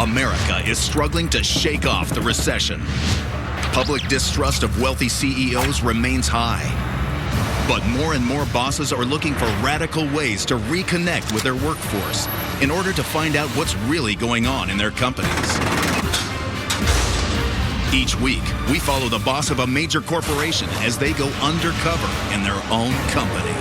America is struggling to shake off the recession. Public distrust of wealthy CEOs remains high. But more and more bosses are looking for radical ways to reconnect with their workforce in order to find out what's really going on in their companies. Each week, we follow the boss of a major corporation as they go undercover in their own company.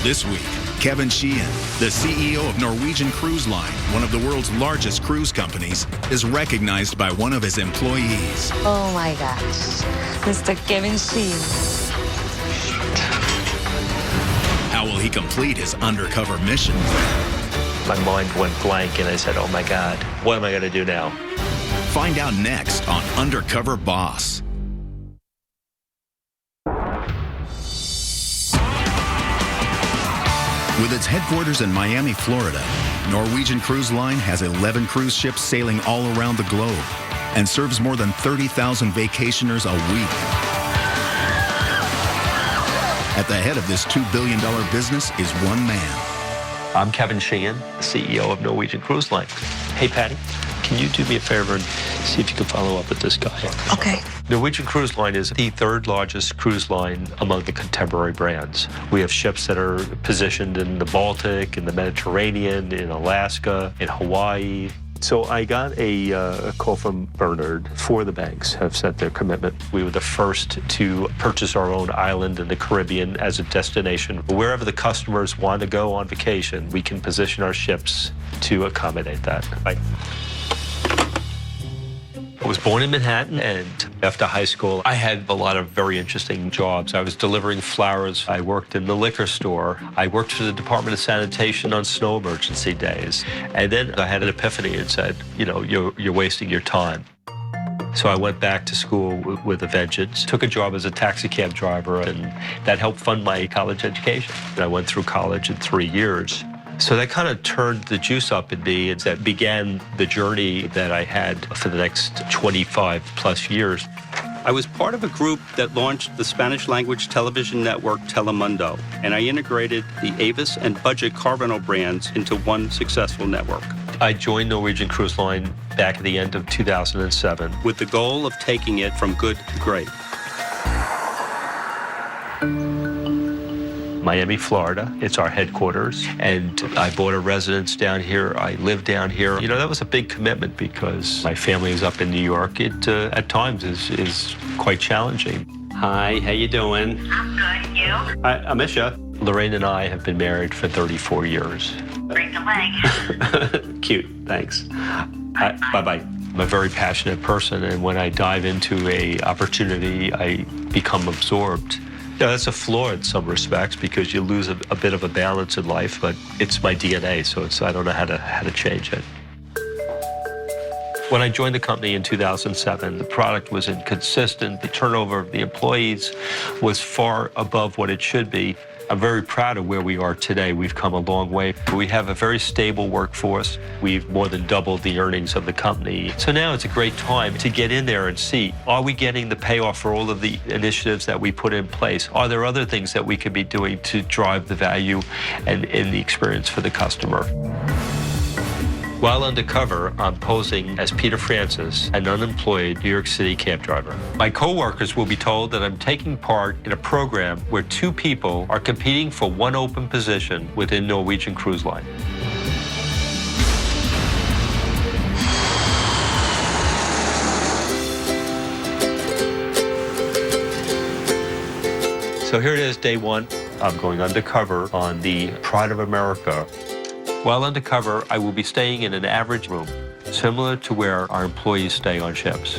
This week, Kevin Sheehan, the CEO of Norwegian Cruise Line, one of the world's largest cruise companies, is recognized by one of his employees. Oh my gosh, Mr. Kevin Sheehan. How will he complete his undercover mission? My mind went blank and I said, oh my God, what am I going to do now? Find out next on Undercover Boss. With its headquarters in Miami, Florida, Norwegian Cruise Line has 11 cruise ships sailing all around the globe and serves more than 30,000 vacationers a week. At the head of this $2 billion business is one man. I'm Kevin Sheehan, CEO of Norwegian Cruise Line. Hey, Patty, can you do me a favor and see if you can follow up with this guy? Okay. Norwegian Cruise Line is the third largest cruise line among the contemporary brands. We have ships that are positioned in the Baltic, in the Mediterranean, in Alaska, in Hawaii. So I got a call from Bernard. 4 of the banks have set their commitment. We were the first to purchase our own island in the Caribbean as a destination. Wherever the customers want to go on vacation, we can position our ships to accommodate that. I was born in Manhattan, and after high school, I had a lot of very interesting jobs. I was delivering flowers. I worked in the liquor store. I worked for the Department of Sanitation on snow emergency days. And then I had an epiphany and said, you know, you're wasting your time. So I went back to school with a vengeance, took a job as a taxi cab driver, and that helped fund my college education. And I went through college in 3 years. So that kind of turned the juice up in me, and that began the journey that I had for the next 25 plus years. I was part of a group that launched the Spanish-language television network Telemundo, and I integrated the Avis and Budget Carvano brands into one successful network. I joined Norwegian Cruise Line back at the end of 2007. With the goal of taking it from good to great. Miami, Florida. It's our headquarters, and I bought a residence down here. I live down here. You know, that was a big commitment because my family is up in New York. It, at times, is quite challenging. Hi, how you doing? I'm good, you? I miss you. Lorraine and I have been married for 34 years. Break a leg. Cute, thanks. Bye-bye. I'm a very passionate person, and when I dive into an opportunity, I become absorbed. Yeah, that's a flaw in some respects because you lose a bit of a balance in life, but it's my DNA, so I don't know how to change it. When I joined the company in 2007, the product was inconsistent. The turnover of the employees was far above what it should be. I'm very proud of where we are today. We've come a long way. We have a very stable workforce. We've more than doubled the earnings of the company. So now it's a great time to get in there and see, are we getting the payoff for all of the initiatives that we put in place? Are there other things that we could be doing to drive the value and the experience for the customer? While undercover, I'm posing as Peter Francis, an unemployed New York City cab driver. My coworkers will be told that I'm taking part in a program where 2 people are competing for one open position within Norwegian Cruise Line. So here it is, day 1. I'm going undercover on the Pride of America. While undercover, I will be staying in an average room, similar to where our employees stay on ships.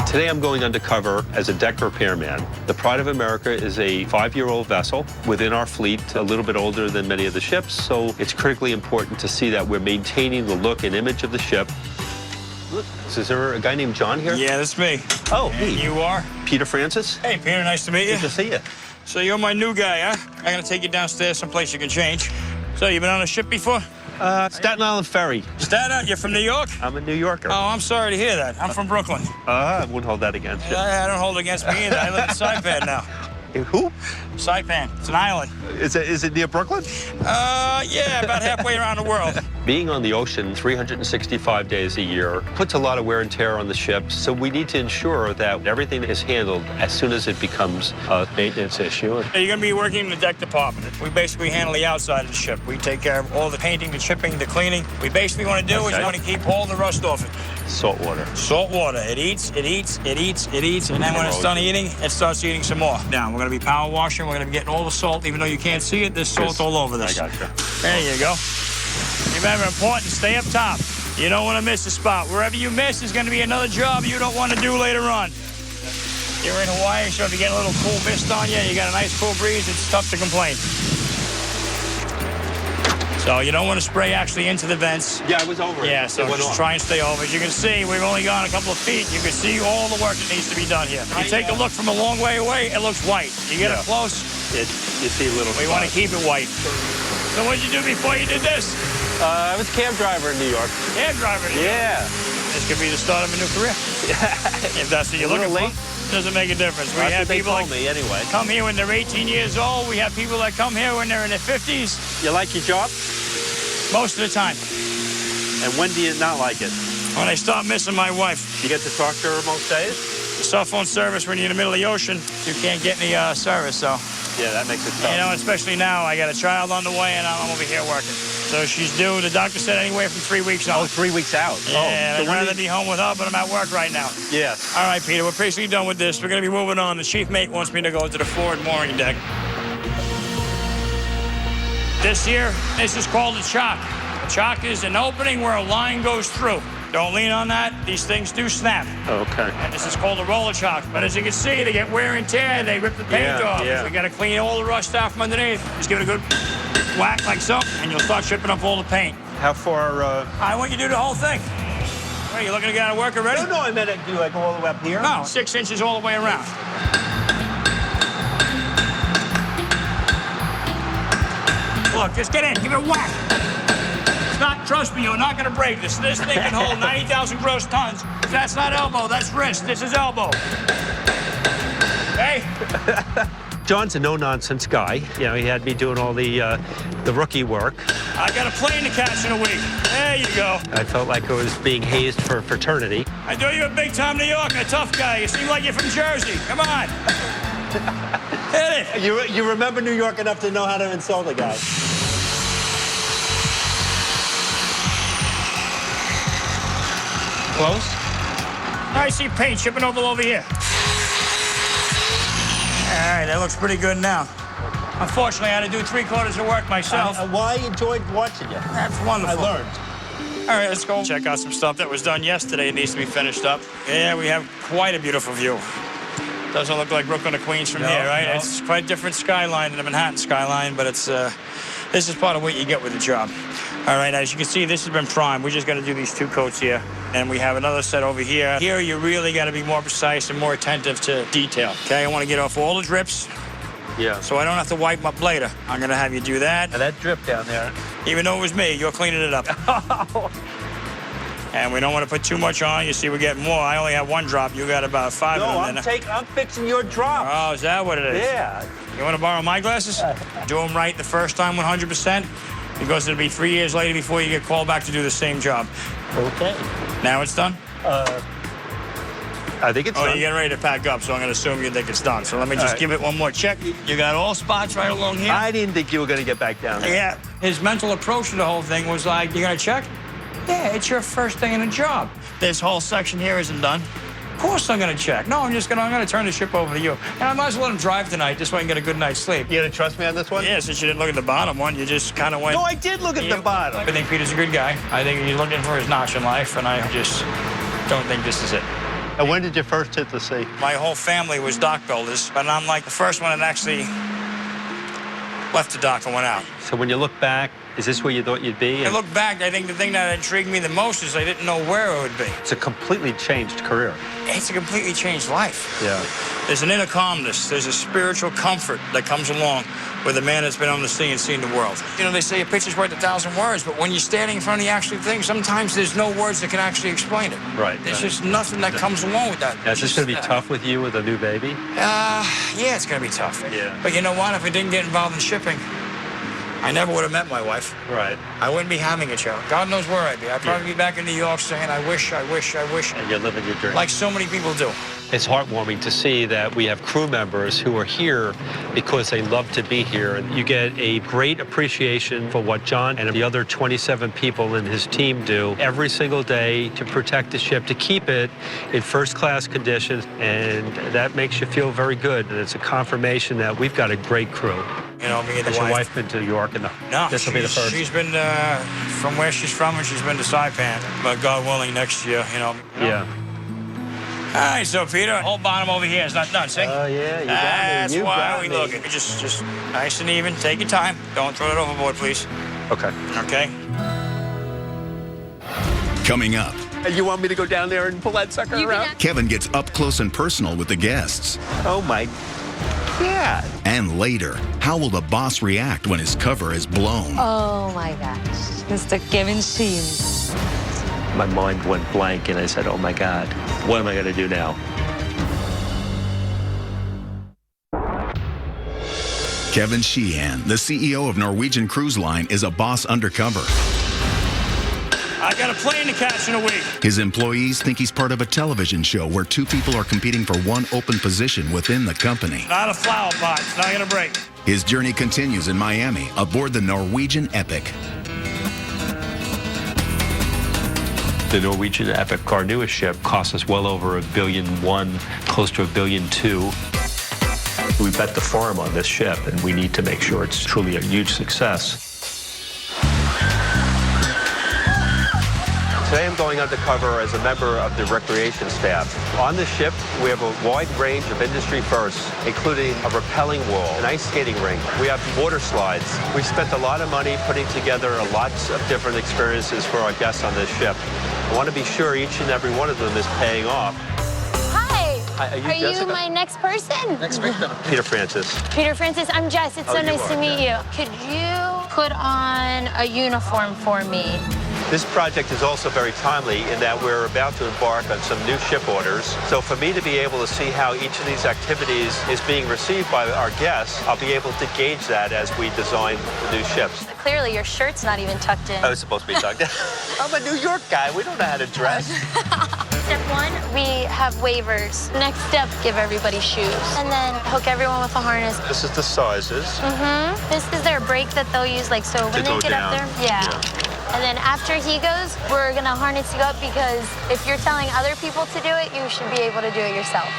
Today I'm going undercover as a deck repairman. The Pride of America is a 5-year-old vessel within our fleet, a little bit older than many of the ships, so it's critically important to see that we're maintaining the look and image of the ship. Look, is there a guy named John here? Yeah, that's me. Oh, and me. You are? Peter Francis? Hey, Peter, nice to meet you. Good to see you. So you're my new guy, huh? I'm gonna take you downstairs someplace you can change. So you been on a ship before? Staten Island Ferry. Staten Island? You're from New York? I'm a New Yorker. Oh, I'm sorry to hear that. I'm from Brooklyn. I wouldn't hold that against you. I don't hold it against me either. I live in Saipan now. Who? Saipan. It's an island. Is it near Brooklyn? Yeah, about halfway around the world. Being on the ocean 365 days a year puts a lot of wear and tear on the ships, so we need to ensure that everything is handled as soon as it becomes a maintenance issue. You're going to be working in the deck department. We basically handle the outside of the ship. We take care of all the painting, the chipping, the cleaning. We basically want to do is we want to keep all the rust off it. Salt water. Salt water. It eats, it eats, it eats, it eats, and then when it's done eating, it starts eating some more. Now, we're going to be power washing. We're going to be getting all the salt, even though you can't see it. There's salt all over this. I gotcha. There you go. Remember, important, stay up top. You don't want to miss a spot. Wherever you miss is going to be another job you don't want to do later on. You're in Hawaii, so if you get a little cool mist on you, you got a nice cool breeze, it's tough to complain. So you don't want to spray actually into the vents. Yeah, I was over it. Yeah, so just try and stay over. As you can see, we've only gone a couple of feet. You can see all the work that needs to be done here. You take a look from a long way away, it looks white. You get it close, you see a little we want to keep it white. So what did you do before you did this? I was a cab driver in New York. Cab driver? Yeah. This could be the start of a new career. If that's what you're looking for. Doesn't make a difference. We have people that anyway. come here when they're 18 years old. We have people that come here when they're in their 50s. You like your job? Most of the time. And when do you not like it? When I start missing my wife. You get to talk to her most days? Cell phone service when you're in the middle of the ocean, you can't get any service, so. Yeah, that makes it tough. You know, especially now, I got a child on the way and I'm over here working. So she's due, the doctor said anywhere from 3 weeks out. Oh, 3 weeks out. Yeah, I'd rather be home with her, but I'm at work right now. Yes. All right, Peter, we're basically done with this. We're going to be moving on. The chief mate wants me to go to the forward mooring deck. This here, this is called a chock. A chock is an opening where a line goes through. Don't lean on that. These things do snap. Okay. And this is called a roller chock. But as you can see, they get wear and tear. They rip the paint off. Yeah. We got to clean all the rust out from underneath. Just give it a good whack like so, and you'll start chipping up all the paint. How far? I want you to do the whole thing. What, are you looking to get out of work already? No, I meant do I go all the way up here? No, 6 inches all the way around. Look, just get in. Give it a whack. It's not, trust me, you're not going to break this. This thing can hold 90,000 gross tons. That's not elbow, that's wrist. This is elbow. Hey? John's a no-nonsense guy. You know, he had me doing all the rookie work. I got a plane to catch in a week. There you go. I felt like I was being hazed for fraternity. I know you're a big-time New Yorker, a tough guy. You seem like you're from Jersey. Come on. Hit it. You remember New York enough to know how to insult a guy. Close? I see paint shipping over here. All right, that looks pretty good now. Unfortunately, I had to do 3/4 of work myself. Well, I enjoyed watching you. That's wonderful. I learned. All right, let's go check out some stuff that was done yesterday. It needs to be finished up. Yeah, we have quite a beautiful view. Doesn't look like Brooklyn or Queens from here, right? No. It's quite a different skyline than the Manhattan skyline, but it's this is part of what you get with the job. All right, as you can see, this has been primed. We're just going to do these 2 coats here, and we have another set over here. Here, you really got to be more precise and more attentive to detail. Okay, I want to get off all the drips. Yeah. So I don't have to wipe them up later. I'm going to have you do that. And that drip down there. Even though it was me, you're cleaning it up. And we don't want to put too much on. You see, we're getting more. I only have 1 drop. You got about 5 of them. I'm fixing your drop. Oh, is that what it is? Yeah. You want to borrow my glasses? Do them right the first time 100%, because it'll be 3 years later before you get called back to do the same job. Okay. Now it's done? I think it's done. You're getting ready to pack up, so I'm going to assume you think it's done. So let me just give it one more check. You got all spots right along here? I didn't think you were going to get back down there. Yeah. His mental approach to the whole thing was like, you going to check? Yeah, it's your first day in the job. This whole section here isn't done. Of course I'm going to check. No, I'm going to turn the ship over to you. And I might as well let him drive tonight just so I can get a good night's sleep. You going to trust me on this one? Yeah, since you didn't look at the bottom one, you just kind of went... No, I did look at the bottom. I think Peter's a good guy. I think he's looking for his notch in life, and I just don't think this is it. And when did you first hit the sea? My whole family was dock builders, but I'm like the first one that actually left the dock and went out. So when you look back, is this where you thought you'd be? I look back, I think the thing that intrigued me the most is I didn't know where it would be. It's a completely changed career. It's a completely changed life. Yeah. There's an inner calmness. There's a spiritual comfort that comes along with a man that's been on the sea and seen the world. You know, they say a picture's worth 1,000 words, but when you're standing in front of the actual thing, sometimes there's no words that can actually explain it. Right. There's just nothing that comes along with that. Now, is this going to be tough with you with a new baby? Yeah, it's going to be tough. Yeah. But you know what? If I didn't get involved in shipping, I never would have met my wife. Right. I wouldn't be having a child. God knows where I'd be. I'd probably be back in New York saying, I wish. And you're living your dream. Like so many people do. It's heartwarming to see that we have crew members who are here because they love to be here. And you get a great appreciation for what John and the other 27 people in his team do every single day to protect the ship, to keep it in first-class conditions. And that makes you feel very good. And it's a confirmation that we've got a great crew. You know, me and the Has your wife been to New York? No, This will be the first. She's been from where she's from, and she's been to Saipan. But God willing, next year, you know. Yeah. All right, so Peter, whole bottom over here is not done. See? Oh, yeah, you got me. That's You why got we me. look at it. Just nice and even. Take your time. Don't throw it overboard, please. Okay. Okay? Coming up, And you want me to go down there and pull that sucker around? Kevin gets up close and personal with the guests. Oh, my God. And later, how will the boss react when his cover is blown? Oh my gosh. Mr. Kevin Sheehan. My mind went blank, and I said, oh, my God, what am I going to do now? Kevin Sheehan, the CEO of Norwegian Cruise Line, is a boss undercover. I got a plane to catch in a week. His employees think he's part of a television show where two people are competing for one open position within the company. Not a flower pot. It's not going to break. His journey continues in Miami aboard the Norwegian Epic. The Norwegian Epic, our newest ship, cost us well over $1.1 billion, close to $1.2 billion. We bet the farm on this ship, and we need to make sure it's truly a huge success. Today I'm going undercover as a member of the recreation staff. On the ship, we have a wide range of industry firsts, including a rappelling wall, an ice skating rink. We have water slides. We spent a lot of money putting together lots of different experiences for our guests on this ship. I want to be sure each and every one of them is paying off. Hi. Hi, Are you my next person? Next victim. Peter Francis. Peter Francis, I'm Jess. It's so nice to meet you. Could you put on a uniform for me? This project is also very timely in that we're about to embark on some new ship orders. So for me to be able to see how each of these activities is being received by our guests, I'll be able to gauge that as we design the new ships. Clearly, your shirt's not even tucked in. I was supposed to be tucked in. I'm a New York guy. We don't know how to dress. Step one, we have waivers. Next step, give everybody shoes. And then hook everyone with a harness. This is the sizes. This is their brake that they'll use, like, so when they go get down. up there. Yeah. And then after he goes, we're gonna harness you up because if you're telling other people to do it, you should be able to do it yourself.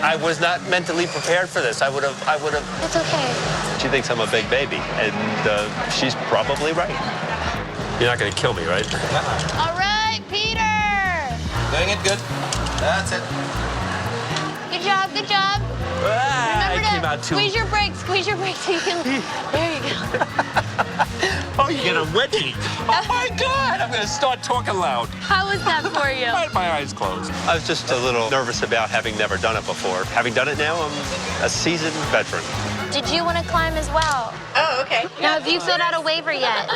I was not mentally prepared for this. I would have. It's okay. She thinks I'm a big baby, and she's probably right. You're not going to kill me, right? All right, Peter. Doing it good. That's it. Good job, good job. I Remember came to out too. squeeze your brakes so you can. There you go. Oh, you get a wedgie. Oh my God! I'm going to start talking loud. How was that for you? I had my eyes closed. I was just a little nervous about having never done it before. Having done it now, I'm a seasoned veteran. Did you want to climb as well? Oh, okay. Now, have you filled out a waiver yet?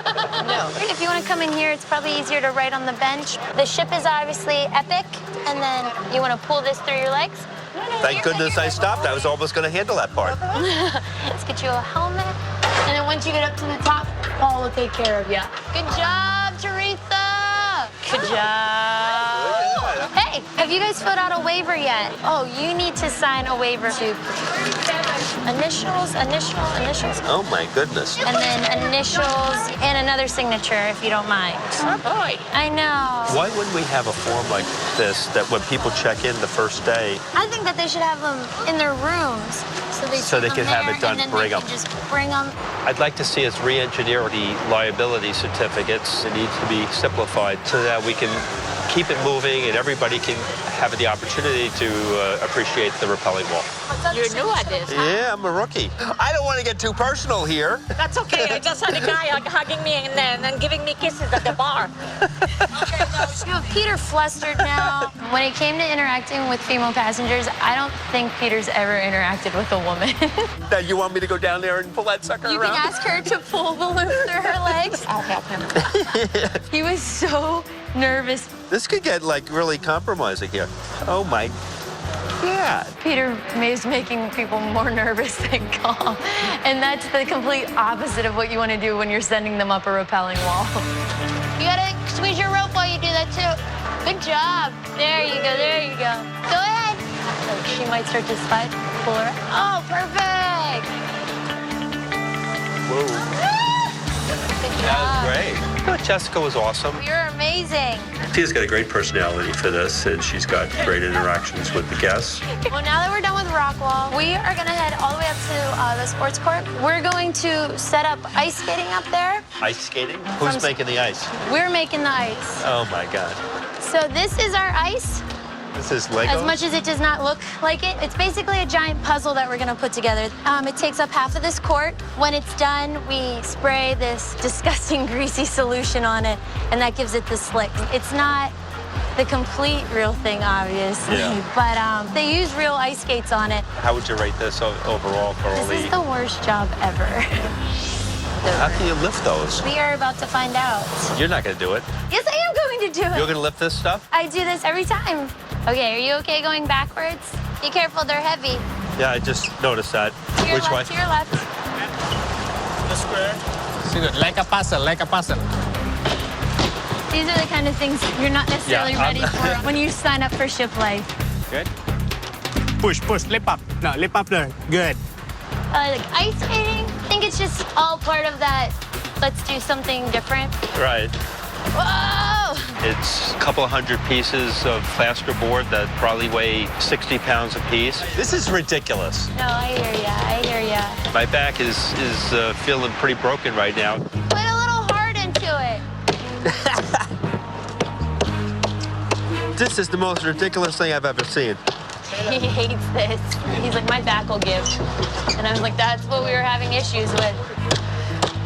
No. If you want to come in here, it's probably easier to write on the bench. The ship is obviously epic, and then you want to pull this through your legs. Thank goodness I stopped. I was almost going to handle that part. Let's get you a helmet. And then once you get up to the top, Paul will take care of you. Good job, Teresa. Good job. Hey, have you guys filled out a waiver yet? Oh, you need to sign a waiver too. Initials. Oh my goodness. And then initials and another signature, if you don't mind. Oh, boy. I know. Why wouldn't we have a form like this that when people check in the first day? I think that they should have them in their rooms. So they can have it done, and then bring they 'em. can just bring them. I'd like to see us re-engineer the liability certificates. It needs to be simplified so that we can keep it moving and everybody can have the opportunity to appreciate the rappelling wall. You're new at this, huh? Yeah, I'm a rookie. I don't want to get too personal here. That's okay. I just had a guy hugging me and then giving me kisses at the bar. You know, Peter flustered now. When it came to interacting with female passengers, I don't think Peter's ever interacted with a woman. Now, you want me to go down there and pull that sucker You around? can ask her to pull the loop through her legs. I'll help him. He was so nervous. This could get, like, really compromising here. Oh, my God. Peter is making people more nervous than calm. And that's the complete opposite of what you want to do when you're sending them up a rappelling wall. You gotta squeeze your rope while you do that, too. Good job. There you go, there you go. Go ahead. Oh, she might start to slide. Pull her. Oh, perfect. Whoa. Good job. That was great. Jessica was awesome. You're amazing. Tia's got a great personality for this, and she's got great interactions with the guests. Well, now that we're done with Rockwall, we are going to head all the way up to the sports court. We're going to set up ice skating up there. Ice skating? Who's making the ice? We're making the ice. Oh, my God. So this is our ice. This is Legos? As much as it does not look like it, it's basically a giant puzzle that we're gonna put together. It takes up half of this court. When it's done, we spray this disgusting greasy solution on it, and that gives it the slick. It's not the complete real thing, obviously, but they use real ice skates on it. How would you rate this overall for all This is the worst job ever. How can you lift those? We are about to find out. You're not going to do it. Yes, I am going to do it. You're going to lift this stuff? I do this every time. Okay, are you okay going backwards? Be careful, they're heavy. Yeah, I just noticed that. To your Which left, way? to your left. The square. See good, like a puzzle, like a puzzle. These are the kind of things you're not necessarily Yeah, ready for when you sign up for ship life. Good. Push, push, lip up. No, lip up there. Good. Like ice skating, I think it's just all part of that, let's do something different. Right. Whoa! It's a couple of hundred pieces of plasterboard that probably weigh 60 pounds apiece. This is ridiculous. No, I hear ya, I hear ya. My back is feeling pretty broken right now. Put a little heart into it. This is the most ridiculous thing I've ever seen. He hates this. He's like, my back will give. And I was like, that's what we were having issues with.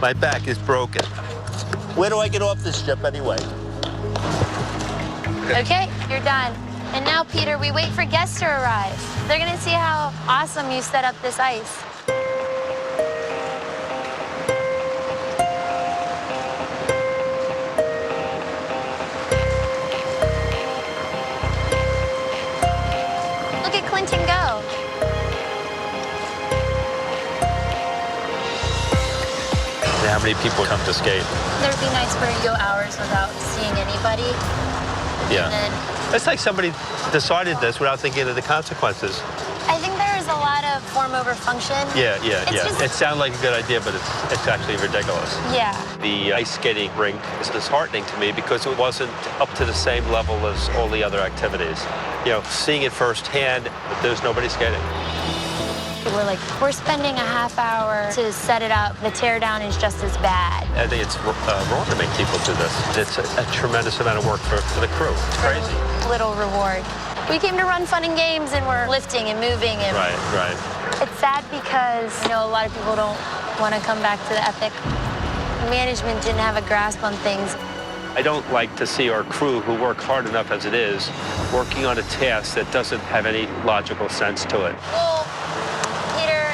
My back is broken. Where do I get off this ship anyway? Okay, you're done. And now, Peter, we wait for guests to arrive. They're gonna see how awesome you set up this ice. Look at Clinton go. How many people come to skate? There'd be nights where you go hours without seeing anybody. Yeah. And then It's like somebody decided this without thinking of the consequences. I think there is a lot of form over function. Yeah. It's just- It sounded like a good idea, but it's actually ridiculous. Yeah. The ice skating rink is disheartening to me because it wasn't up to the same level as all the other activities. You know, seeing it firsthand, there's nobody skating. We're like, we're spending a half hour to set it up. The tear down is just as bad. I think it's wrong to make people do this. It's a tremendous amount of work for the crew. It's crazy. Little reward. We came to run fun and games, and we're lifting and moving. And Right. It's sad because, you know, a lot of people don't want to come back to the Epic. Management didn't have a grasp on things. I don't like to see our crew, who work hard enough as it is, working on a task that doesn't have any logical sense to it. Well, Peter,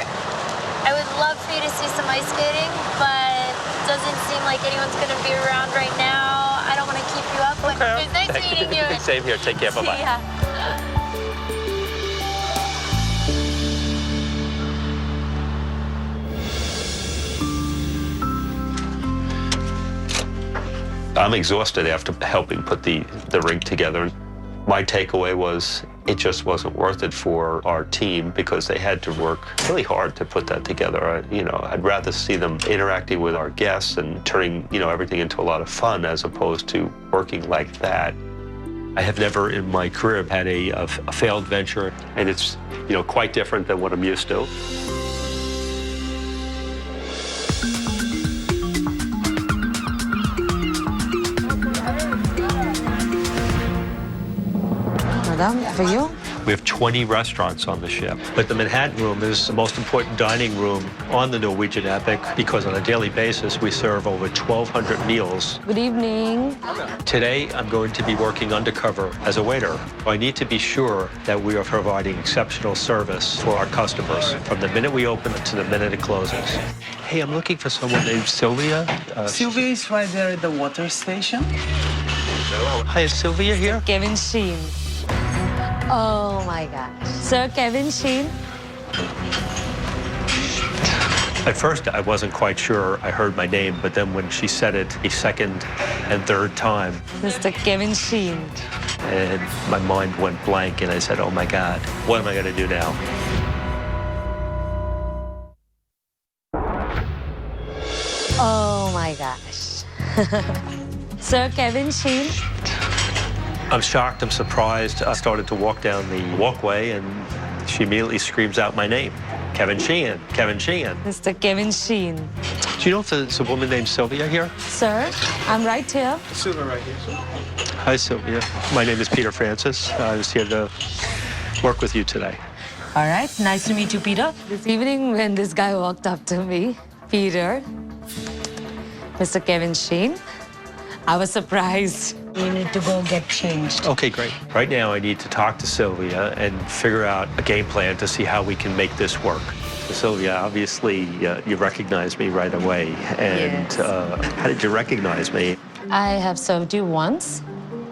I would love for you to see some ice skating, but it doesn't seem like anyone's going to be around right now. I don't want to keep you up. But it was nice meeting you. Same here. Take care. Bye-bye. Yeah. I'm exhausted after helping put the rink together. My takeaway was it just wasn't worth it for our team because they had to work really hard to put that together. I'd rather see them interacting with our guests and turning, everything into a lot of fun as opposed to working like that. I have never in my career had a failed venture, and it's, quite different than what I'm used to. Madam, for you. We have 20 restaurants on the ship, but the Manhattan room is the most important dining room on the Norwegian Epic because on a daily basis we serve over 1,200 meals. Good evening. Today I'm going to be working undercover as a waiter. I need to be sure that we are providing exceptional service for our customers from the minute we open to the minute it closes. Hey, I'm looking for someone named Sylvia. Sylvia is right there at the water station. Hi, is Sylvia here? Kevin Sheehan. Oh my gosh. Sir Kevin Sheehan. At first, I wasn't quite sure I heard my name, but then when she said it a second and third time, Mr. Kevin Sheehan. and my mind went blank, and I said, oh my God, what am I going to do now? Oh my gosh. Sir Kevin Sheehan. I'm shocked, I'm surprised. I started to walk down the walkway, and she immediately screams out my name. Kevin Sheehan, Kevin Sheehan. Mr. Kevin Sheehan. Do you know if there's a woman named Sylvia here? Sir, I'm right here. Sylvia right here. Hi, Sylvia. My name is Peter Francis. I was here to work with you today. All right, nice to meet you, Peter. This evening when this guy walked up to me, Peter, Mr. Kevin Sheehan, I was surprised. You need to go get changed. Okay, great. Right now, I need to talk to Sylvia and figure out a game plan to see how we can make this work. So, Sylvia, obviously, you recognized me right away. And Yes. How did you recognize me? I have served you once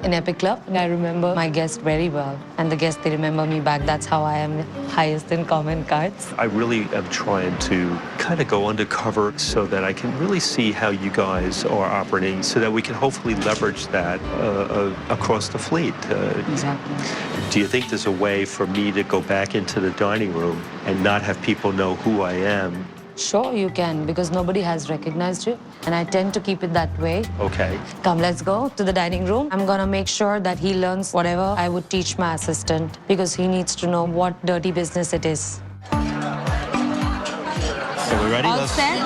in Epic Club, and I remember my guests very well. And the guests, they remember me back. That's how I am highest in comment cards. I really am trying to kind of go undercover so that I can really see how you guys are operating so that we can hopefully leverage that across the fleet. Exactly. Do you think there's a way for me to go back into the dining room and not have people know who I am? Sure, you can, because nobody has recognized you. And I tend to keep it that way. Okay. Come, let's go to the dining room. I'm gonna make sure that he learns whatever I would teach my assistant, because he needs to know what dirty business it is. So we ready? All set?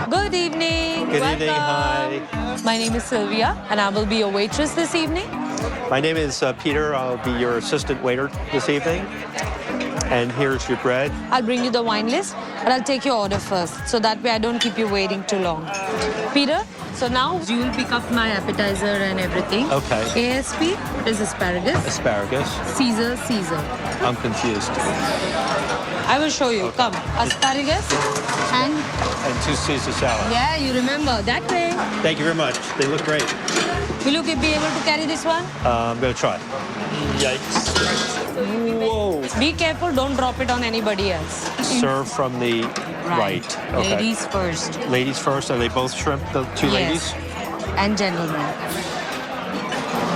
Good evening. Good evening. Hi. My name is Sylvia, and I will be your waitress this evening. My name is Peter. I'll be your assistant waiter this evening. And here's your bread. I'll bring you the wine list, but I'll take your order first, so that way I don't keep you waiting too long. Peter, so now you will pick up my appetizer and everything. Okay. ASP is asparagus. Asparagus. Caesar, Caesar. I'm confused. I will show you. Come, asparagus and... And 2 Caesar salad. Yeah, you remember. That way. Thank you very much. They look great. Will you be able to carry this one? I'm going to try. Yikes. Whoa. Be careful, don't drop it on anybody else. Serve from the right. Okay. Ladies first. Ladies first. Are they both shrimp, the two ladies? Yes. And gentlemen. I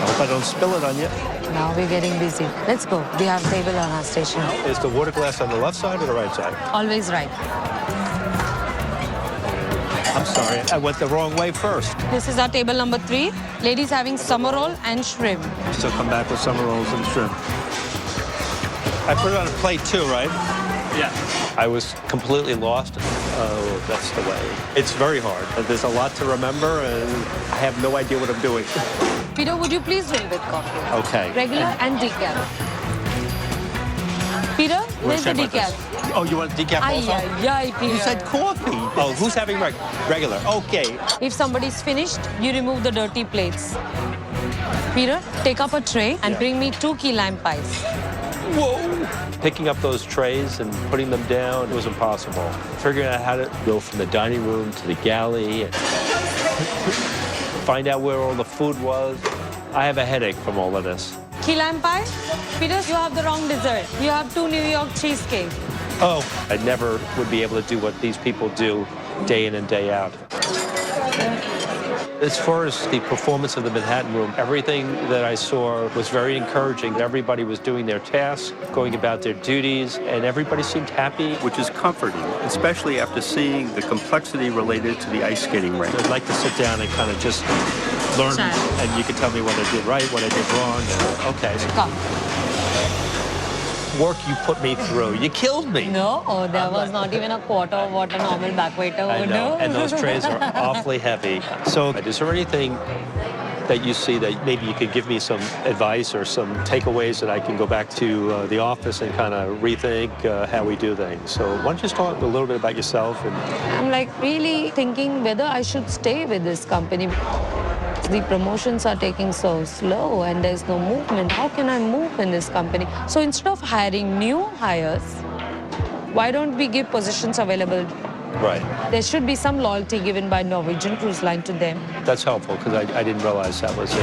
hope I don't spill it on you. Now we're getting busy. Let's go. We have table on our station. Is the water glass on the left side or the right side? Always right. I'm sorry, I went the wrong way first. This is our table number 3. Ladies having summer roll and shrimp. So come back with summer rolls and shrimp. I put it on a plate too, right? Yeah. I was completely lost. Oh, that's the way. It's very hard. There's a lot to remember, and I have no idea what I'm doing. Peter, would you please drink with coffee? Okay. Regular and decaf. Peter, where's the decaf? Oh, you want decaf also? Peter. You said coffee. Oh, who's having regular? Okay. If somebody's finished, you remove the dirty plates. Peter, take up a tray and bring me 2 key lime pies. Whoa! Picking up those trays and putting them down was impossible. Figuring out how to go from the dining room to the galley and find out where all the food was. I have a headache from all of this. Key lime pie? Peter, you have the wrong dessert. You have 2 New York cheesecake. Oh, I never would be able to do what these people do day in and day out. As far as the performance of the Manhattan room, everything that I saw was very encouraging. Everybody was doing their tasks, going about their duties, and everybody seemed happy. Which is comforting, especially after seeing the complexity related to the ice skating rink. I'd like to sit down and kind of just learn, and you can tell me what I did right, what I did wrong. Okay. Come. Work you put me through. You killed me. No, there was not even a quarter of what a normal back waiter I would know, do. and those trays are awfully heavy. So is there anything that you see that maybe you could give me some advice or some takeaways that I can go back to the office and kind of rethink how we do things. So why don't you just talk a little bit about yourself? And I'm like really thinking whether I should stay with this company. The promotions are taking so slow and there's no movement. How can I move in this company? So instead of hiring new hires, why don't we give positions available? Right. There should be some loyalty given by Norwegian Cruise Line to them. That's helpful because I didn't realize that was a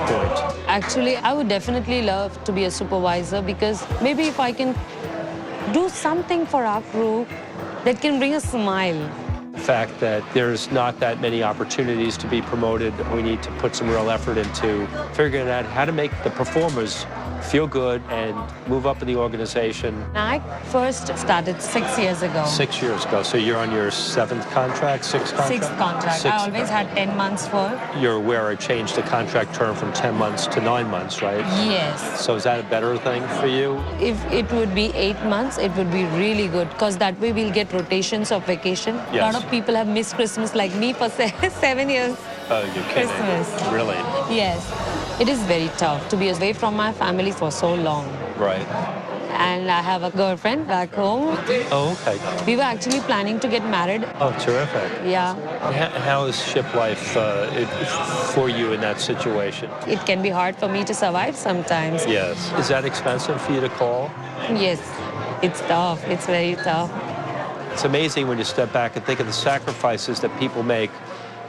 point. Actually, I would definitely love to be a supervisor because maybe if I can do something for our crew that can bring a smile. The fact that there's not that many opportunities to be promoted, we need to put some real effort into figuring out how to make the performers feel good and move up in the organization. I first started 6 years ago. 6 years ago. So you're on your 7th contract, 6th contract? 6th contract. I always had 10 months for. You're aware I changed the contract term from 10 months to 9 months, right? Yes. So is that a better thing for you? If it would be 8 months, it would be really good because that way we'll get rotations of vacation. Yes. A lot of people have missed Christmas like me for 7 years. Oh, you're kidding. Christmas. Really? Yes. It is very tough to be away from my family for so long. Right. And I have a girlfriend back home. Oh, okay. We were actually planning to get married. Oh, terrific. Yeah. How is ship life for you in that situation? It can be hard for me to survive sometimes. Yes. Is that expensive for you to call? Yes. It's tough. It's very tough. It's amazing when you step back and think of the sacrifices that people make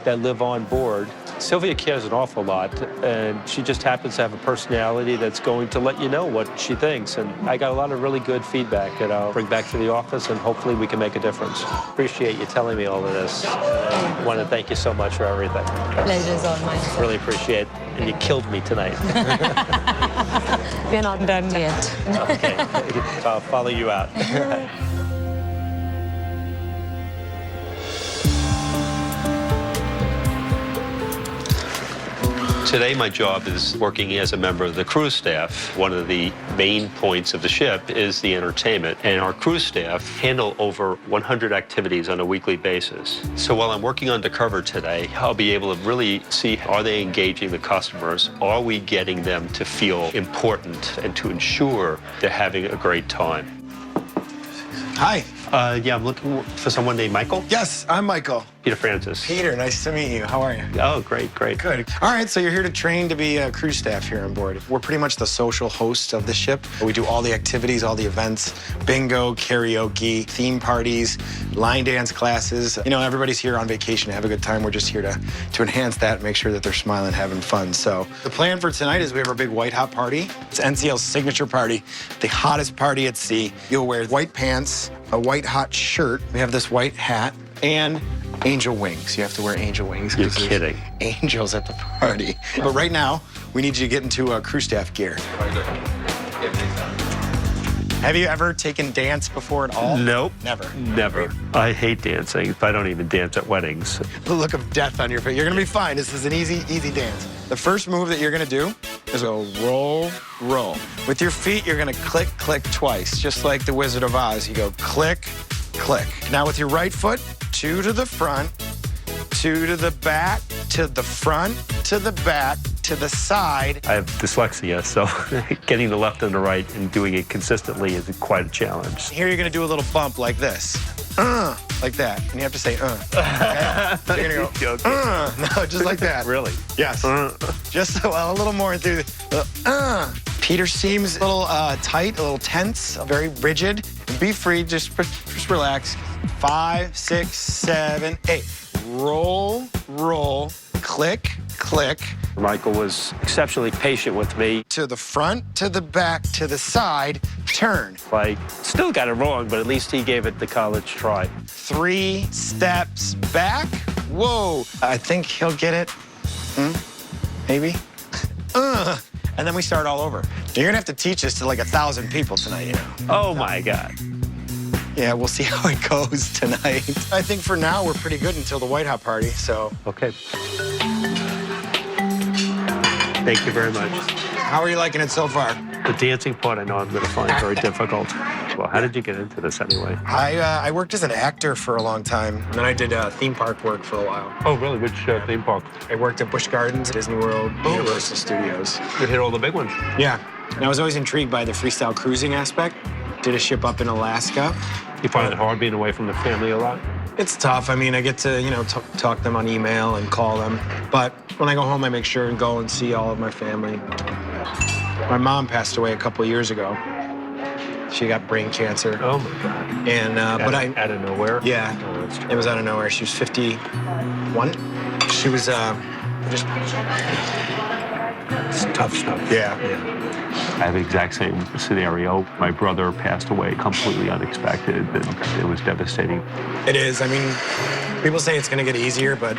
that live on board. Sylvia cares an awful lot, and she just happens to have a personality that's going to let you know what she thinks. And I got a lot of really good feedback that I'll bring back to the office, and hopefully we can make a difference. Appreciate you telling me all of this. I want to thank you so much for everything. Pleasure's all mine. Really appreciate it. And you killed me tonight. We're not done yet. Okay. So I'll follow you out. Today, my job is working as a member of the crew staff. One of the main points of the ship is the entertainment, and our crew staff handle over 100 activities on a weekly basis. So while I'm working Undercover today, I'll be able to really see, are they engaging the customers? Are we getting them to feel important and to ensure they're having a great time? Hi. Yeah, I'm looking for someone named Michael. Yes, I'm Michael. Peter Francis. Peter, nice to meet you. How are you? Oh, great, great. Good. All right, so you're here to train to be a crew staff here on board. We're pretty much the social host of the ship. We do all the activities, all the events, bingo, karaoke, theme parties, line dance classes. You know, everybody's here on vacation to have a good time. We're just here to enhance that and make sure that they're smiling, having fun. So the plan for tonight is we have our big white hot party. It's NCL's signature party, the hottest party at sea. You'll wear white pants, a white hot shirt. We have this white hat and angel wings. You have to wear angel wings. You're kidding. Angels at the party. But right now, we need you to get into crew staff gear. Have you ever taken dance before at all? Nope. Never? Never. I hate dancing. I don't even dance at weddings. The look of death on your face. You're gonna be fine. This is an easy dance. The first move that you're gonna do is a roll, roll. With your feet, you're gonna click, click twice, just like the Wizard of Oz. You go click, click. Now with your right foot, 2 to the front, 2 to the back, to the front, to the back, to the side. I have dyslexia, so getting the left and the right and doing it consistently is quite a challenge. Here you're gonna do a little bump like this. Like that. And you have to say, Okay? So you're gonna go, No, just like that. Really? Yes. Just a little more through the, Peter seems a little tight, a little tense, very rigid. Be free, just relax. 5, 6, 7, 8. Roll, roll, click, click. Michael was exceptionally patient with me. To the front, to the back, to the side, turn. I still got it wrong, but at least he gave it the college try. 3 steps back. Whoa. I think he'll get it. Maybe. And then we start all over. You're gonna have to teach this to like 1,000 people tonight, you know. Oh my God. Yeah, we'll see how it goes tonight. I think for now we're pretty good until the White Hot party, so. Okay. Thank you very much. How are you liking it so far? The dancing part I know I'm going to find very difficult. Well, how did you get into this anyway? I worked as an actor for a long time, and then I did theme park work for a while. Oh, really? Which theme park? I worked at Busch Gardens, Disney World, Universal Studios. You hit all the big ones. Yeah, and I was always intrigued by the freestyle cruising aspect. Did a ship up in Alaska. You find it hard being away from the family a lot? It's tough. I mean, I get to, talk to them on email and call them. But when I go home, I make sure and go and see all of my family. My mom passed away a couple of years ago. She got brain cancer. Oh, my God. And, out of nowhere? Yeah, it was out of nowhere. She was 51. She was just... It's tough stuff. Yeah. I have the exact same scenario. My brother passed away completely unexpected, and it was devastating. It is. I mean, people say it's going to get easier, but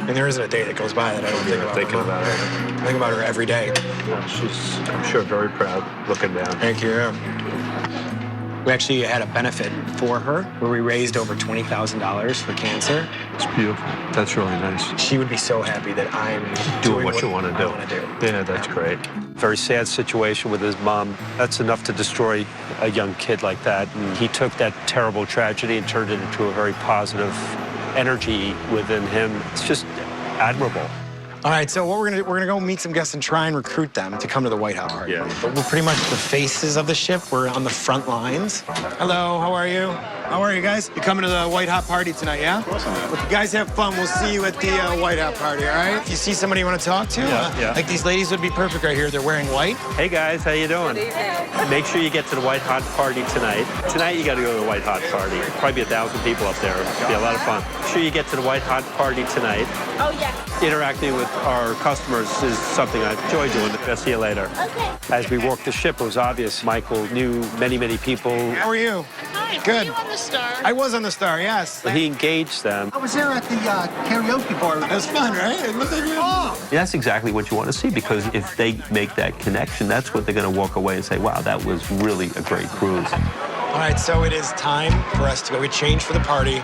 there isn't a day that goes by that I don't think about her. I think about her every day. Well, she's, I'm sure, very proud looking down. Thank you. We actually had a benefit for her where we raised over $20,000 for cancer. It's beautiful. That's really nice. She would be so happy that I'm doing what you want to do. I want to do. Yeah, that's great. Very sad situation with his mom. That's enough to destroy a young kid like that. And he took that terrible tragedy and turned it into a very positive energy within him. It's just admirable. All right, so what we're gonna go meet some guests and try and recruit them to come to the White Hot Party. Yeah. But we're pretty much the faces of the ship. We're on the front lines. Hello, how are you? How are you guys? You coming to the White Hot Party tonight, yeah? Of course I am. Well, if you guys have fun, we'll see you at the White Hot Party, all right? If you see somebody you want to talk to, Yeah. like these ladies would be perfect right here. They're wearing white. Hey guys, how you doing? Good evening. Make sure you get to the White Hot Party tonight. Tonight you got to go to the White Hot Party. Probably 1,000 people up there. It'll be a lot of fun. Make sure you get to the White Hot Party tonight. Oh, yes. Interacting with our customers is something I enjoy doing. I'll see you later. Okay. As we walked the ship, it was obvious Michael knew many, many people. How are you? Hi. Good. Were you on the Star? I was on the Star, yes. He engaged them. I was there at the karaoke bar. That was fun, right? It looked like Oh! That's exactly what you want to see, because if they make that connection, that's what they're going to walk away and say, wow, that was really a great cruise. All right, so it is time for us to go. We changed for the party.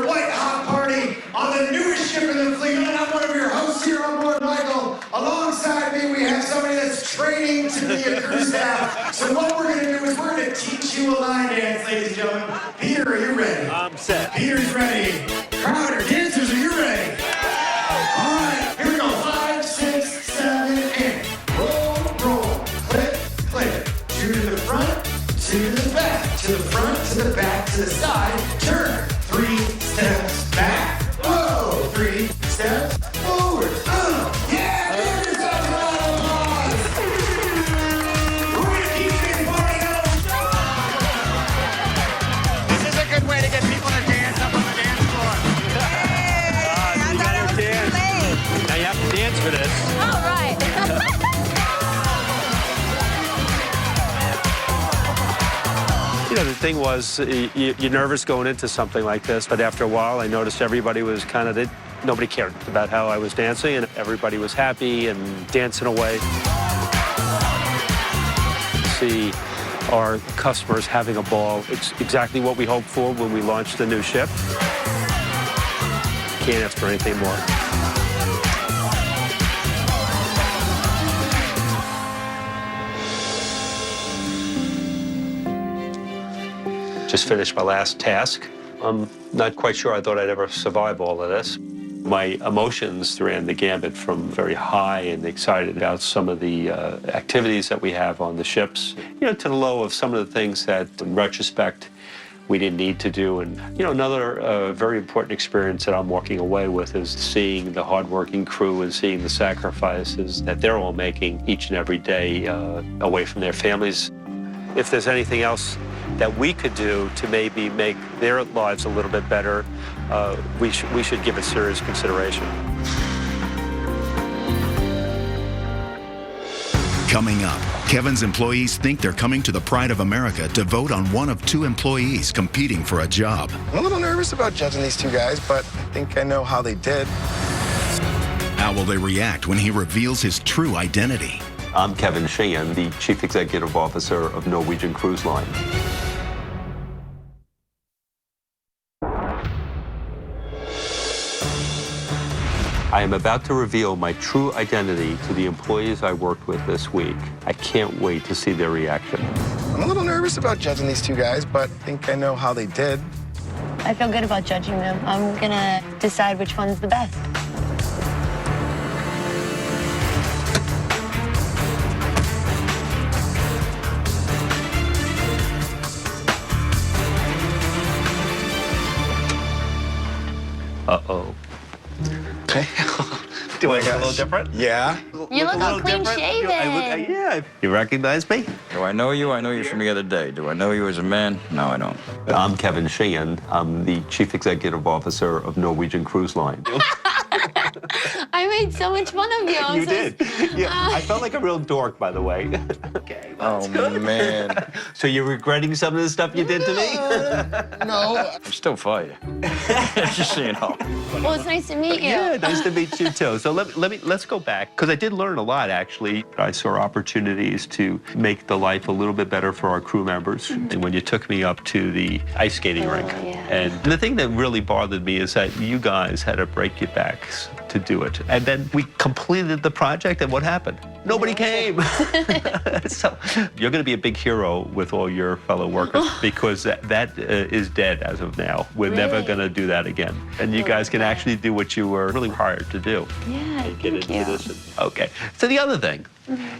White Hot Party on the newest ship in the fleet. And I'm one of your hosts here on board, Michael. Alongside me, we have somebody that's training to be a crew staff. So what we're going to do is we're going to teach you a line dance, ladies and gentlemen. Peter, are you ready? I'm set. Peter's ready. Crowder, dancers, are you ready? All right, here we go. 5, 6, 7, and roll, roll, click, click. 2 to the front, 2 to the back, to the front, to the back, to the side, turn. 3 steps back. Whoa! 3 steps forward. Yeah! There's a lot of laws. We're gonna keep this party going. This is a good way to get people to dance up on the dance floor. You gotta dance. Now you have to dance for this. All right. You know, the thing was, you're nervous going into something like this, but after a while, I noticed everybody was kind of, nobody cared about how I was dancing, and everybody was happy and dancing away. See our customers having a ball. It's exactly what we hoped for when we launched the new ship. Can't ask for anything more. Just finished my last task. I'm not quite sure I thought I'd ever survive all of this. My emotions ran the gambit from very high and excited about some of the activities that we have on the ships, to the low of some of the things that, in retrospect, we didn't need to do. And, another very important experience that I'm walking away with is seeing the hardworking crew and seeing the sacrifices that they're all making each and every day away from their families. If there's anything else that we could do to maybe make their lives a little bit better, we should give it serious consideration. Coming up, Kevin's employees think they're coming to the Pride of America to vote on one of two employees competing for a job. I'm a little nervous about judging these two guys, but I think I know how they did. How will they react when he reveals his true identity? I'm Kevin Sheehan, the Chief Executive Officer of Norwegian Cruise Line. I am about to reveal my true identity to the employees I worked with this week. I can't wait to see their reaction. I'm a little nervous about judging these two guys, but I think I know how they did. I feel good about judging them. I'm gonna decide which one's the best. Uh-oh. Okay. Do I look a little different? Yeah. You look all clean shaven. Yeah. You recognize me? Do I know you? I know you from the other day. Do I know you as a man? No, I don't. I'm Kevin Sheehan. I'm the Chief Executive Officer of Norwegian Cruise Line. I made so much fun of you. You did. Yeah, I felt like a real dork, by the way. Okay. Oh, man. So you're regretting some of the stuff you did to me? No. I'm still for you. Just so you know. Well, it's nice to meet you. Yeah, nice to meet you too. So let's go back, because I did learn a lot, actually. I saw opportunities to make the life a little bit better for our crew members. And when you took me up to the ice skating rink, and the thing that really bothered me is that you guys had to break your backs to do it. And then we completed the project, and what happened? Nobody came. So you're going to be a big hero with all your fellow workers, because that is dead as of now. We're never going to do that again. And you guys can actually do what you were really hired to do. Yeah, Get into this. Okay. So the other thing,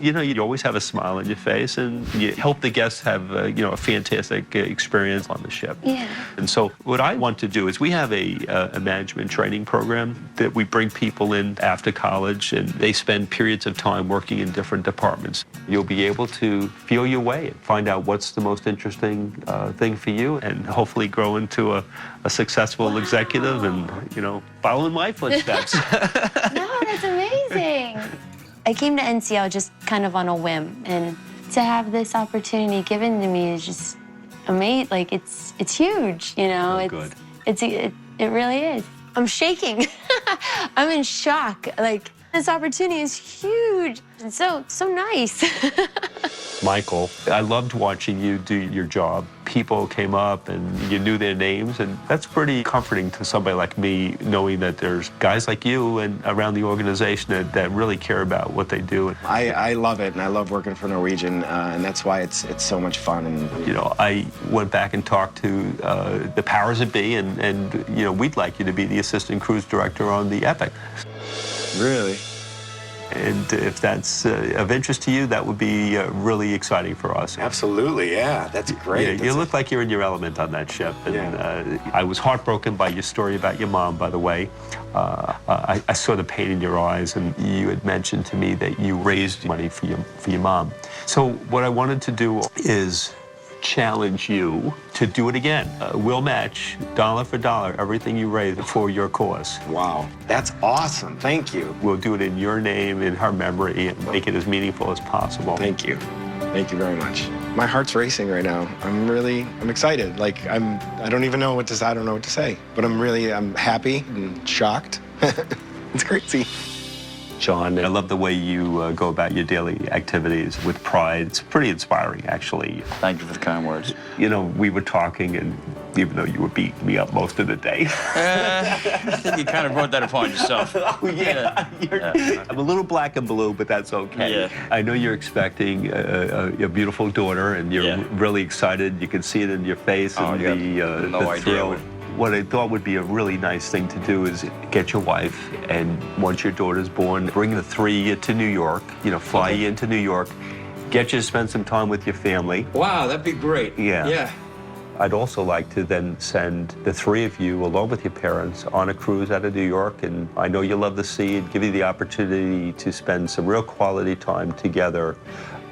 you know, you always have a smile on your face, and you help the guests have, you know, a fantastic experience on the ship. Yeah. And so what I want to do is we have a management training program that we bring people in after college, and they spend periods of time working in different departments. You'll be able to feel your way and find out what's the most interesting thing for you, and hopefully grow into a successful executive and, you know, follow in my footsteps. No, that's amazing. I came to NCL just kind of on a whim, and to have this opportunity given to me is just amazing. Like, it's huge, you know. Oh, good. It really is. I'm shaking. I'm in shock. Like, this opportunity is huge. It's so nice. Michael, I loved watching you do your job. People came up and you knew their names, and that's pretty comforting to somebody like me, knowing that there's guys like you and around the organization that really care about what they do. I love it, and I love working for Norwegian, and that's why it's so much fun. And you know, I went back and talked to the powers that be, and you know, we'd like you to be the assistant cruise director on the Epic. Really? And if that's of interest to you, that would be really exciting for us. Absolutely, yeah. That's great. Yeah, you look like you're in your element on that ship. And I was heartbroken by your story about your mom, by the way. I saw the pain in your eyes, and you had mentioned to me that you raised money for your mom. So what I wanted to do is challenge you to do it again. We'll match dollar for dollar everything you raise for your cause. Wow, that's awesome. Thank you. We'll do it in your name, in her memory, and make it as meaningful as possible. Thank you. Thank you very much. My heart's racing right now. I'm excited. Like, I don't even know what to say. I don't know what to say, but I'm happy and shocked. It's crazy. John, I love the way you go about your daily activities with pride. It's pretty inspiring, actually. Thank you for the kind words. You know, we were talking, and even though you were beating me up most of the day. I think you kind of brought that upon yourself. Oh, yeah. I'm a little black and blue, but that's okay. Yeah. I know you're expecting a beautiful daughter, and you're really excited. You can see it in your face, and the thrill. What I thought would be a really nice thing to do is get your wife, and once your daughter's born, bring the three to New York, you know, fly you into New York, get you to spend some time with your family. Wow, that'd be great. Yeah. I'd also like to then send the three of you, along with your parents, on a cruise out of New York. And I know you love the sea, and give you the opportunity to spend some real quality time together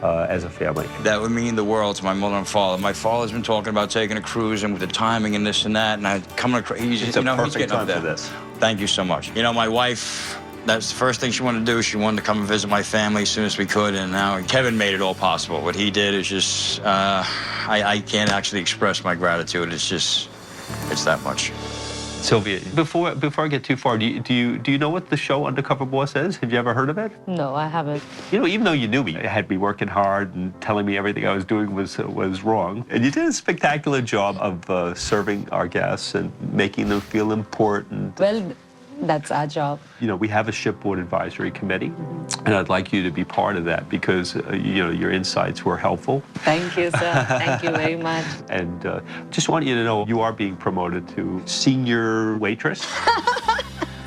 as a family. That would mean the world to my mother and father. My father's been talking about taking a cruise, and with the timing and this and that, and I coming across, he's getting up there. For this. Thank you so much. You know, my wife That's the first thing she wanted to do. She wanted to come and visit my family as soon as we could, and now Kevin made it all possible. What he did is just, I can't actually express my gratitude. It's that much. Sylvia, before I get too far, do you know what the show Undercover Boss is? Have you ever heard of it? No, I haven't. You know, even though you knew me, you had me working hard and telling me everything I was doing was wrong. And you did a spectacular job of serving our guests and making them feel important. Well, that's our job. You know, we have a shipboard advisory committee, and I'd like you to be part of that because, you know, your insights were helpful. Thank you, sir. Thank you very much. And just want you to know you are being promoted to senior waitress.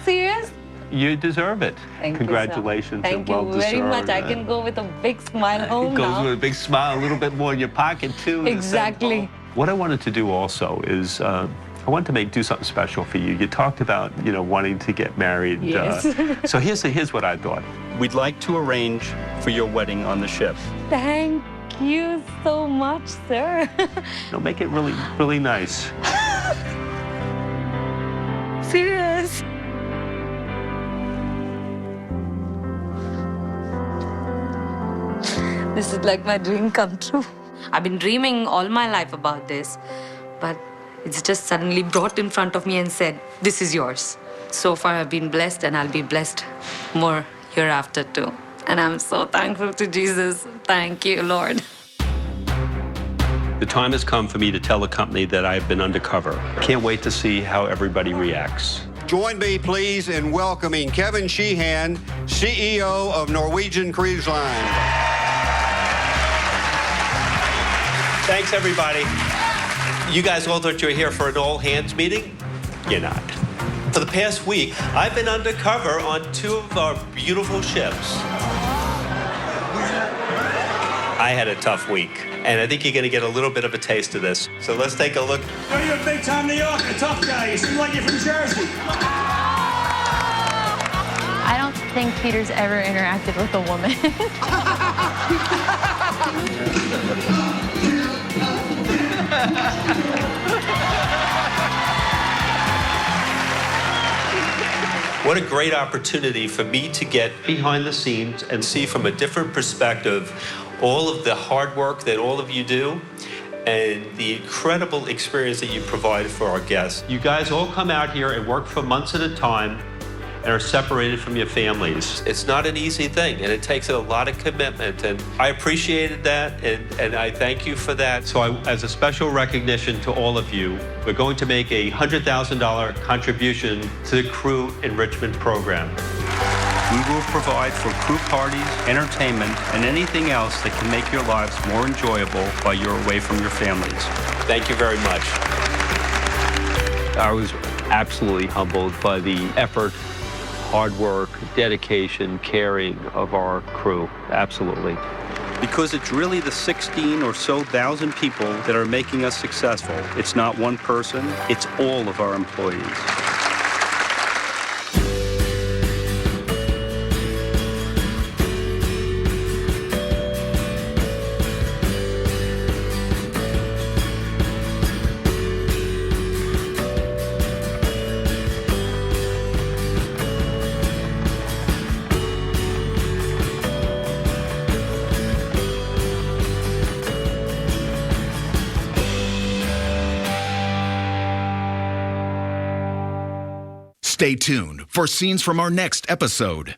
Serious? You deserve it. Thank Congratulations. You, sir. Thank you very much. I can go with a big smile home now. It now. goes with a big smile, a little bit more in your pocket, too. Exactly. What I wanted to do also is I wanted to do something special for you. You talked about, you know, wanting to get married. Yes. So here's what I thought. We'd like to arrange for your wedding on the ship. Thank you so much, sir. Make it really, really nice. Serious. This is like my dream come true. I've been dreaming all my life about this, but it's just suddenly brought in front of me and said, this is yours. So far, I've been blessed, and I'll be blessed more hereafter, too. And I'm so thankful to Jesus. Thank you, Lord. The time has come for me to tell the company that I've been undercover. Can't wait to see how everybody reacts. Join me, please, in welcoming Kevin Sheehan, CEO of Norwegian Cruise Line. Thanks, everybody. You guys all thought you were here for an all-hands meeting? You're not. For the past week, I've been undercover on 2 of our beautiful ships. I had a tough week, and I think you're going to get a little bit of a taste of this. So let's take a look. You're a big-time New Yorker, a tough guy. You seem like you're from Jersey. I don't think Peter's ever interacted with a woman. What a great opportunity for me to get behind the scenes and see from a different perspective all of the hard work that all of you do and the incredible experience that you provide for our guests. You guys all come out here and work for months at a time and are separated from your families. It's not an easy thing, and it takes a lot of commitment, and I appreciated that, and I thank you for that. So as a special recognition to all of you, we're going to make a $100,000 contribution to the crew enrichment program. We will provide for crew parties, entertainment, and anything else that can make your lives more enjoyable while you're away from your families. Thank you very much. I was absolutely humbled by the effort, hard work, dedication, caring of our crew. Absolutely. Because it's really the 16 or so thousand people that are making us successful. It's not one person, it's all of our employees. Stay tuned for scenes from our next episode.